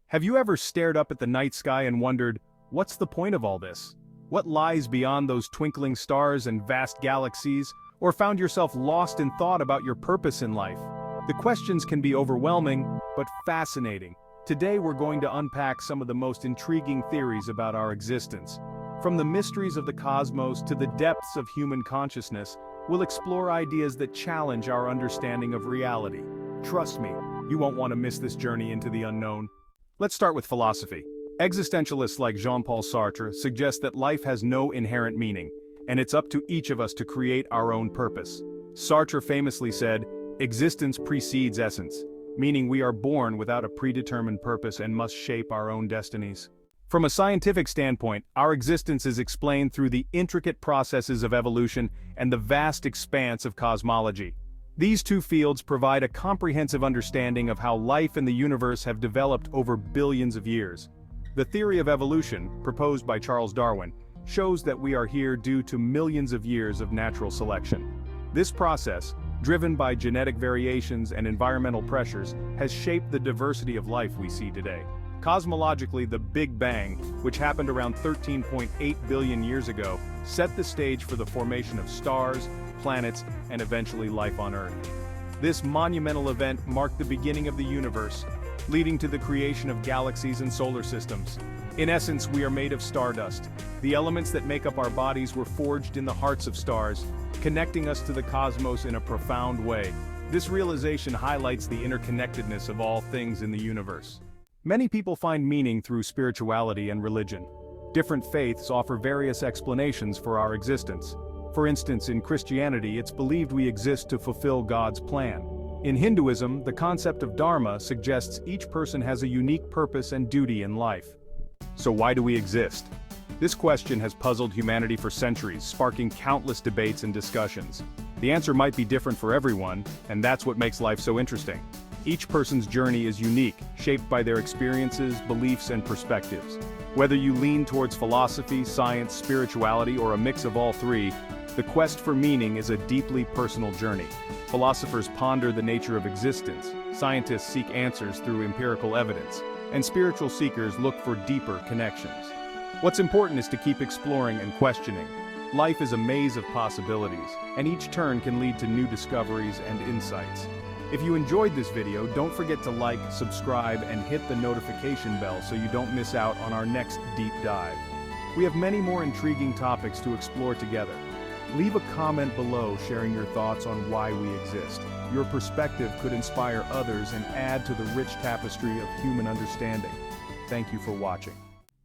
Have you ever stared up at the night sky and wondered, what's the point of all this? What lies beyond those twinkling stars and vast galaxies, or found yourself lost in thought about your purpose in life? The questions can be overwhelming, but fascinating. Today we're going to unpack some of the most intriguing theories about our existence. From the mysteries of the cosmos to the depths of human consciousness, we'll explore ideas that challenge our understanding of reality. Trust me, you won't want to miss this journey into the unknown. Let's start with philosophy. Existentialists like Jean-Paul Sartre suggest that life has no inherent meaning, and it's up to each of us to create our own purpose. Sartre famously said, "Existence precedes essence," meaning we are born without a predetermined purpose and must shape our own destinies. From a scientific standpoint, our existence is explained through the intricate processes of evolution and the vast expanse of cosmology. These two fields provide a comprehensive understanding of how life and the universe have developed over billions of years. The theory of evolution, proposed by Charles Darwin, shows that we are here due to millions of years of natural selection. This process, driven by genetic variations and environmental pressures, has shaped the diversity of life we see today. Cosmologically, the Big Bang, which happened around 13.8 billion years ago, set the stage for the formation of stars, planets, and eventually life on Earth. This monumental event marked the beginning of the universe, leading to the creation of galaxies and solar systems. In essence, we are made of stardust. The elements that make up our bodies were forged in the hearts of stars, connecting us to the cosmos in a profound way. This realization highlights the interconnectedness of all things in the universe. Many people find meaning through spirituality and religion. Different faiths offer various explanations for our existence. For instance, in Christianity, it's believed we exist to fulfill God's plan. In Hinduism, the concept of Dharma suggests each person has a unique purpose and duty in life. So why do we exist? This question has puzzled humanity for centuries, sparking countless debates and discussions. The answer might be different for everyone, and that's what makes life so interesting. Each person's journey is unique, shaped by their experiences, beliefs, and perspectives. Whether you lean towards philosophy, science, spirituality, or a mix of all three, the quest for meaning is a deeply personal journey. Philosophers ponder the nature of existence, scientists seek answers through empirical evidence, and spiritual seekers look for deeper connections. What's important is to keep exploring and questioning. Life is a maze of possibilities, and each turn can lead to new discoveries and insights. If you enjoyed this video, don't forget to like, subscribe, and hit the notification bell so you don't miss out on our next deep dive. We have many more intriguing topics to explore together. Leave a comment below sharing your thoughts on why we exist. Your perspective could inspire others and add to the rich tapestry of human understanding. Thank you for watching.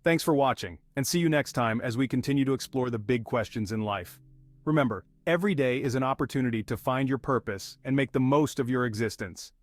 Thanks for watching, and see you next time as we continue to explore the big questions in life. Remember, every day is an opportunity to find your purpose and make the most of your existence.